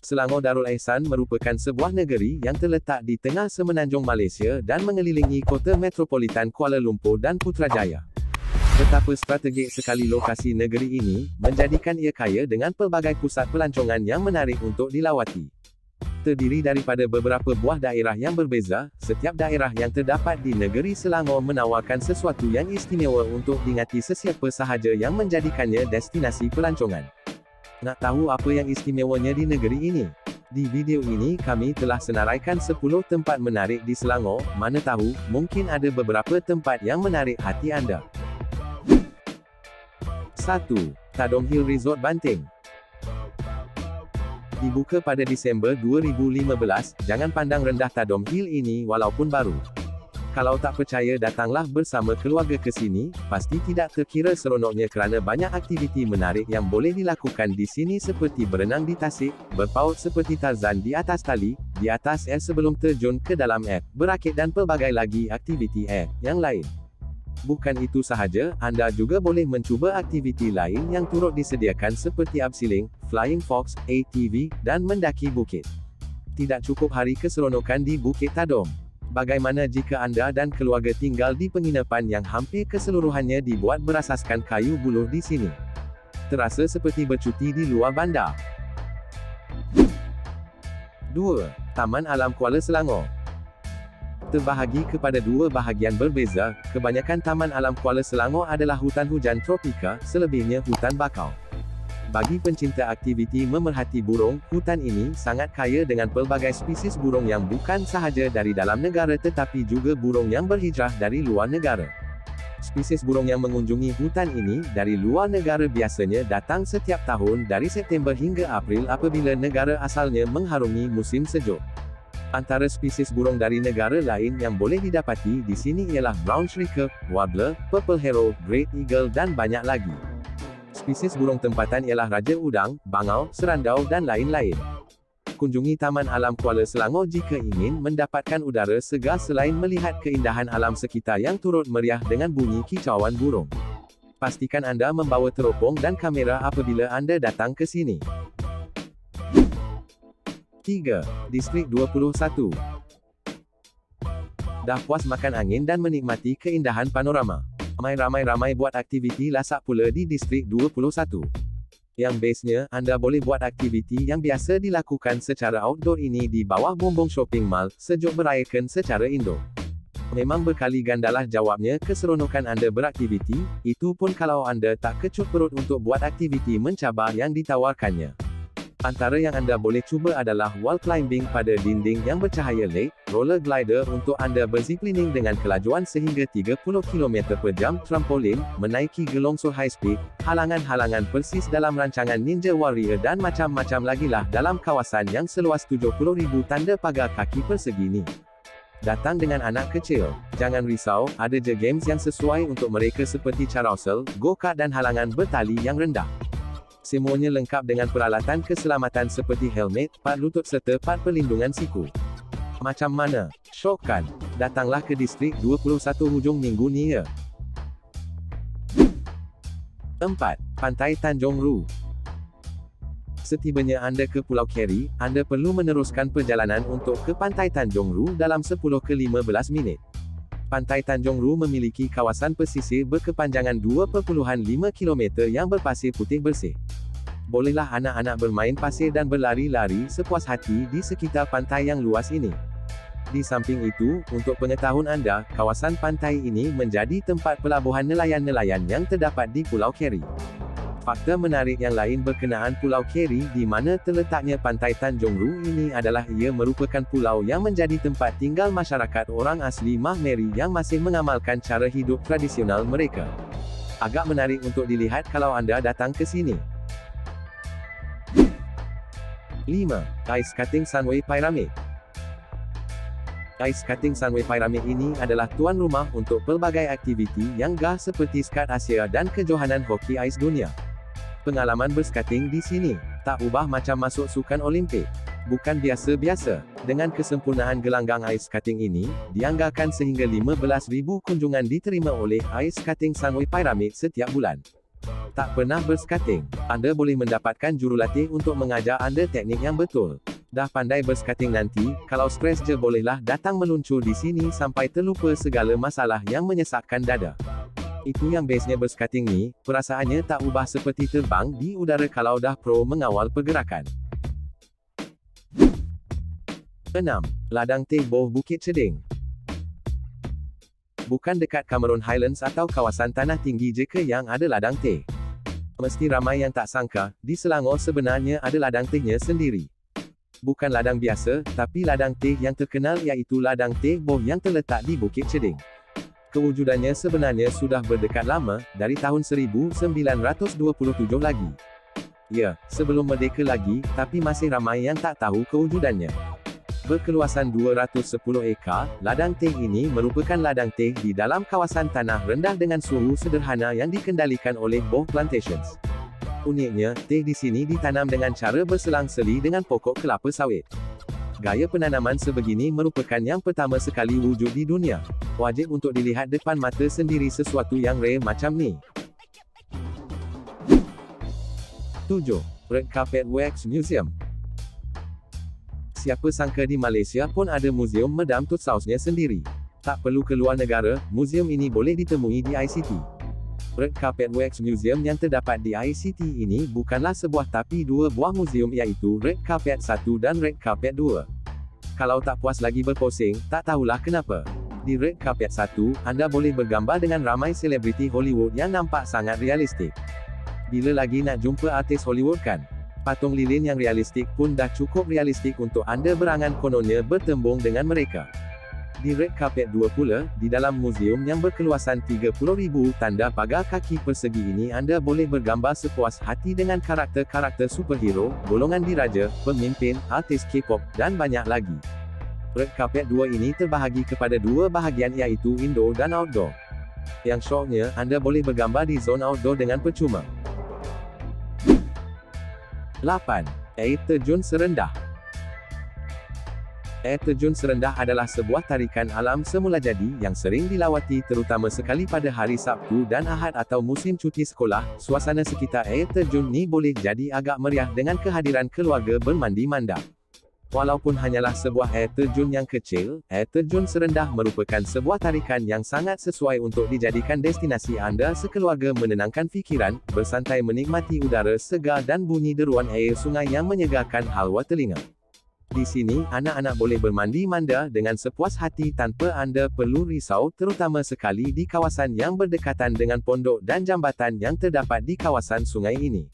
Selangor Darul Ehsan merupakan sebuah negeri yang terletak di tengah semenanjung Malaysia dan mengelilingi kota metropolitan Kuala Lumpur dan Putrajaya. Betapa strategik sekali lokasi negeri ini, menjadikan ia kaya dengan pelbagai pusat pelancongan yang menarik untuk dilawati. Terdiri daripada beberapa buah daerah yang berbeza, setiap daerah yang terdapat di negeri Selangor menawarkan sesuatu yang istimewa untuk diingati sesiapa sahaja yang menjadikannya destinasi pelancongan. Nak tahu apa yang istimewanya di negeri ini? Di video ini kami telah senaraikan 10 tempat menarik di Selangor, mana tahu, mungkin ada beberapa tempat yang menarik hati anda. 1. Tadong Hill Resort Banting. Dibuka pada Disember 2015, jangan pandang rendah Tadong Hill ini walaupun baru. Kalau tak percaya datanglah bersama keluarga ke sini, pasti tidak terkira seronoknya kerana banyak aktiviti menarik yang boleh dilakukan di sini seperti berenang di tasik, berpaut seperti Tarzan di atas tali, di atas air sebelum terjun ke dalam air, berakit dan pelbagai lagi aktiviti air yang lain. Bukan itu sahaja, anda juga boleh mencuba aktiviti lain yang turut disediakan seperti abseiling, flying fox, ATV, dan mendaki bukit. Tidak cukup hari keseronokan di Bukit Tadong. Bagaimana jika anda dan keluarga tinggal di penginapan yang hampir keseluruhannya dibuat berasaskan kayu buluh di sini? Terasa seperti bercuti di luar bandar. 2. Taman Alam Kuala Selangor. Terbahagi kepada dua bahagian berbeza, kebanyakan Taman Alam Kuala Selangor adalah hutan hujan tropika, selebihnya hutan bakau. Bagi pencinta aktiviti memerhati burung, hutan ini sangat kaya dengan pelbagai spesies burung yang bukan sahaja dari dalam negara tetapi juga burung yang berhijrah dari luar negara. Spesies burung yang mengunjungi hutan ini dari luar negara biasanya datang setiap tahun dari September hingga April apabila negara asalnya mengharungi musim sejuk. Antara spesies burung dari negara lain yang boleh didapati di sini ialah brown shrike, warbler, purple heron, great eagle dan banyak lagi. Spesies burung tempatan ialah raja udang, bangau, serandau dan lain-lain. Kunjungi Taman Alam Kuala Selangor jika ingin mendapatkan udara segar selain melihat keindahan alam sekitar yang turut meriah dengan bunyi kicauan burung. Pastikan anda membawa teropong dan kamera apabila anda datang ke sini. 3. Distrik 21. Dah puas makan angin dan menikmati keindahan panorama? Ramai-ramai buat aktiviti lasak pula di Distrik 21. Yang bestnya, anda boleh buat aktiviti yang biasa dilakukan secara outdoor ini di bawah bumbung shopping mall, sejuk berayakan secara indoor. Memang berkali gandalah jawabnya keseronokan anda beraktiviti, itu pun kalau anda tak kecut perut untuk buat aktiviti mencabar yang ditawarkannya. Antara yang anda boleh cuba adalah wall climbing pada dinding yang bercahaya LED, roller glider untuk anda berziplining dengan kelajuan sehingga 30 km per jam, trampolin, menaiki gelongsor high speed, halangan-halangan persis dalam rancangan Ninja Warrior dan macam-macam lagi lah dalam kawasan yang seluas 70,000 tanda pagar kaki persegi ni. Datang dengan anak kecil, jangan risau, ada je games yang sesuai untuk mereka seperti carousel, go-kart dan halangan bertali yang rendah. Semuanya lengkap dengan peralatan keselamatan seperti helmet, pad lutut serta pad perlindungan siku. Macam mana? Syok kan? Datanglah ke Distrik 21 hujung minggu ni ya. 4. Pantai Tanjung Ru. Setibanya anda ke Pulau Keri, anda perlu meneruskan perjalanan untuk ke Pantai Tanjung Ru dalam 10 ke 15 minit. Pantai Tanjung Ru memiliki kawasan pesisir berkepanjangan 2,5 km yang berpasir putih bersih. Bolehlah anak-anak bermain pasir dan berlari-lari sepuas hati di sekitar pantai yang luas ini. Di samping itu, untuk pengetahuan anda, kawasan pantai ini menjadi tempat pelabuhan nelayan-nelayan yang terdapat di Pulau Keri. Fakta menarik yang lain berkenaan Pulau Keri di mana terletaknya Pantai Tanjung Ru ini adalah ia merupakan pulau yang menjadi tempat tinggal masyarakat orang asli Mahmeri yang masih mengamalkan cara hidup tradisional mereka. Agak menarik untuk dilihat kalau anda datang ke sini. 5. Ice Skating Sunway Pyramid. Ice Skating Sunway Pyramid ini adalah tuan rumah untuk pelbagai aktiviti yang gah seperti Skat Asia dan kejohanan hoki ais dunia. Pengalaman berskating di sini tak ubah macam masuk sukan Olimpik. Bukan biasa-biasa. Dengan kesempurnaan gelanggang ice skating ini, dianggarkan sehingga 15,000 kunjungan diterima oleh Ice Skating Sunway Pyramid setiap bulan. Tak pernah berskating? Anda boleh mendapatkan jurulatih untuk mengajar anda teknik yang betul. Dah pandai berskating nanti, kalau stres je bolehlah datang meluncur di sini sampai terlupa segala masalah yang menyesakkan dada. Itu yang bestnya berskating ni, perasaannya tak ubah seperti terbang di udara kalau dah pro mengawal pergerakan. 6. Ladang Teh Boh Bukit Ceding. Bukan dekat Cameron Highlands atau kawasan tanah tinggi je ke yang ada ladang teh. Mesti ramai yang tak sangka, di Selangor sebenarnya ada ladang tehnya sendiri. Bukan ladang biasa, tapi ladang teh yang terkenal iaitu ladang Teh Boh yang terletak di Bukit Ceding. Kewujudannya sebenarnya sudah berdekat lama, dari tahun 1927 lagi. Ya, sebelum merdeka lagi, tapi masih ramai yang tak tahu kewujudannya. Berkeluasan 210 ekar, ladang teh ini merupakan ladang teh di dalam kawasan tanah rendah dengan suhu sederhana yang dikendalikan oleh Boh Plantations. Uniknya, teh di sini ditanam dengan cara berselang-seli dengan pokok kelapa sawit. Gaya penanaman sebegini merupakan yang pertama sekali wujud di dunia. Wajib untuk dilihat depan mata sendiri sesuatu yang rare macam ni. 7. Red Carpet Wax Museum. Siapa sangka di Malaysia pun ada muzium Madame Tussauds-nya sendiri. Tak perlu keluar negara, muzium ini boleh ditemui di ICT. Red Carpet Wax Museum yang terdapat di ICT ini bukanlah sebuah tapi dua buah muzium iaitu Red Carpet 1 dan Red Carpet 2. Kalau tak puas lagi berposing, tak tahulah kenapa. Di Red Carpet 1, anda boleh bergambar dengan ramai selebriti Hollywood yang nampak sangat realistik. Bila lagi nak jumpa artis Hollywood kan? Patung lilin yang realistik pun dah cukup realistik untuk anda berangan kononnya bertembung dengan mereka. Di Red Carpet 2 pula, di dalam muzium yang berkeluasan 30,000 tanda pagar kaki persegi ini anda boleh bergambar sepuas hati dengan karakter-karakter superhero, golongan diraja, pemimpin, artis K-pop, dan banyak lagi. Red Carpet 2 ini terbahagi kepada dua bahagian iaitu indoor dan outdoor. Yang syoknya, anda boleh bergambar di zon outdoor dengan percuma. 8. Air Terjun Serendah. Air Terjun Serendah adalah sebuah tarikan alam semula jadi yang sering dilawati terutama sekali pada hari Sabtu dan Ahad atau musim cuti sekolah. Suasana sekitar air terjun ni boleh jadi agak meriah dengan kehadiran keluarga bermandi-manda. Walaupun hanyalah sebuah air terjun yang kecil, air terjun serendah merupakan sebuah tarikan yang sangat sesuai untuk dijadikan destinasi anda sekeluarga menenangkan fikiran, bersantai menikmati udara segar dan bunyi deruan air sungai yang menyegarkan halwa telinga. Di sini, anak-anak boleh bermandi-manda dengan sepuas hati tanpa anda perlu risau terutama sekali di kawasan yang berdekatan dengan pondok dan jambatan yang terdapat di kawasan sungai ini.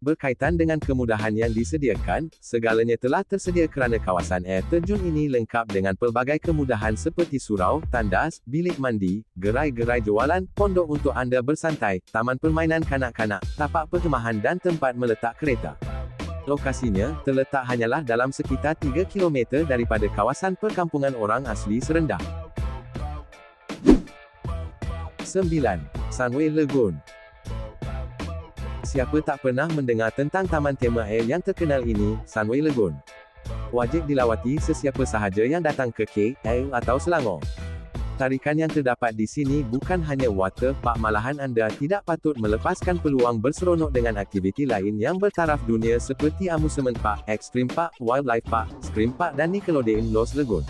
Berkaitan dengan kemudahan yang disediakan, segalanya telah tersedia kerana kawasan air terjun ini lengkap dengan pelbagai kemudahan seperti surau, tandas, bilik mandi, gerai-gerai jualan, pondok untuk anda bersantai, taman permainan kanak-kanak, tapak perkhemahan dan tempat meletak kereta. Lokasinya, terletak hanyalah dalam sekitar 3 km daripada kawasan perkampungan orang asli Serendah. 9. Sunway Lagoon. Siapa tak pernah mendengar tentang taman tema air yang terkenal ini, Sunway Lagoon? Wajib dilawati sesiapa sahaja yang datang ke KL atau Selangor. Tarikan yang terdapat di sini bukan hanya water park, malahan anda tidak patut melepaskan peluang berseronok dengan aktiviti lain yang bertaraf dunia seperti amusement park, extreme park, wildlife park, scream park dan Nickelodeon Lost Lagoon.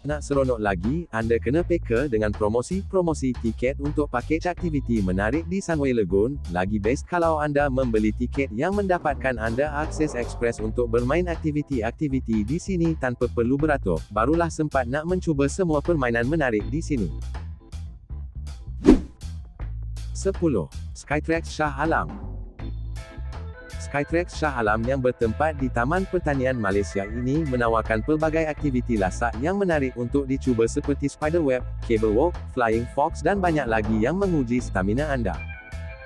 Nak seronok lagi, anda kena peka dengan promosi-promosi tiket untuk pakej aktiviti menarik di Sunway Lagoon. Lagi best kalau anda membeli tiket yang mendapatkan anda akses ekspres untuk bermain aktiviti-aktiviti di sini tanpa perlu beratur, barulah sempat nak mencuba semua permainan menarik di sini. 10. Skytrax Shah Alam. Skytrax Shah Alam yang bertempat di Taman Pertanian Malaysia ini menawarkan pelbagai aktiviti lasak yang menarik untuk dicuba seperti spiderweb, cable walk, flying fox dan banyak lagi yang menguji stamina anda.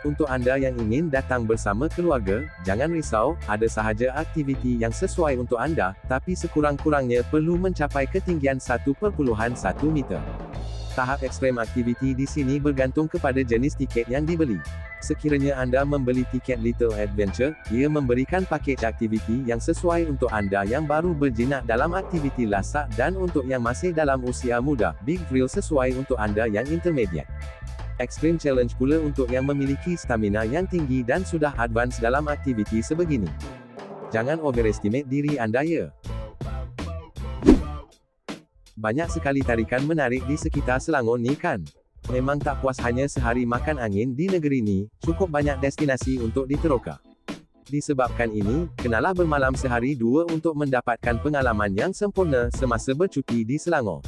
Untuk anda yang ingin datang bersama keluarga, jangan risau, ada sahaja aktiviti yang sesuai untuk anda, tapi sekurang-kurangnya perlu mencapai ketinggian 1.1 meter. Tahap ekstrem aktiviti di sini bergantung kepada jenis tiket yang dibeli. Sekiranya anda membeli tiket Little Adventure, ia memberikan pakej aktiviti yang sesuai untuk anda yang baru berjinak dalam aktiviti lasak dan untuk yang masih dalam usia muda, Big Thrill sesuai untuk anda yang intermediate. Extreme Challenge pula untuk yang memiliki stamina yang tinggi dan sudah advance dalam aktiviti sebegini. Jangan overestimate diri anda ya. Banyak sekali tarikan menarik di sekitar Selangor ni kan. Memang tak puas hanya sehari makan angin di negeri ni, cukup banyak destinasi untuk diteroka. Disebabkan ini, kenalah bermalam sehari dua untuk mendapatkan pengalaman yang sempurna semasa bercuti di Selangor.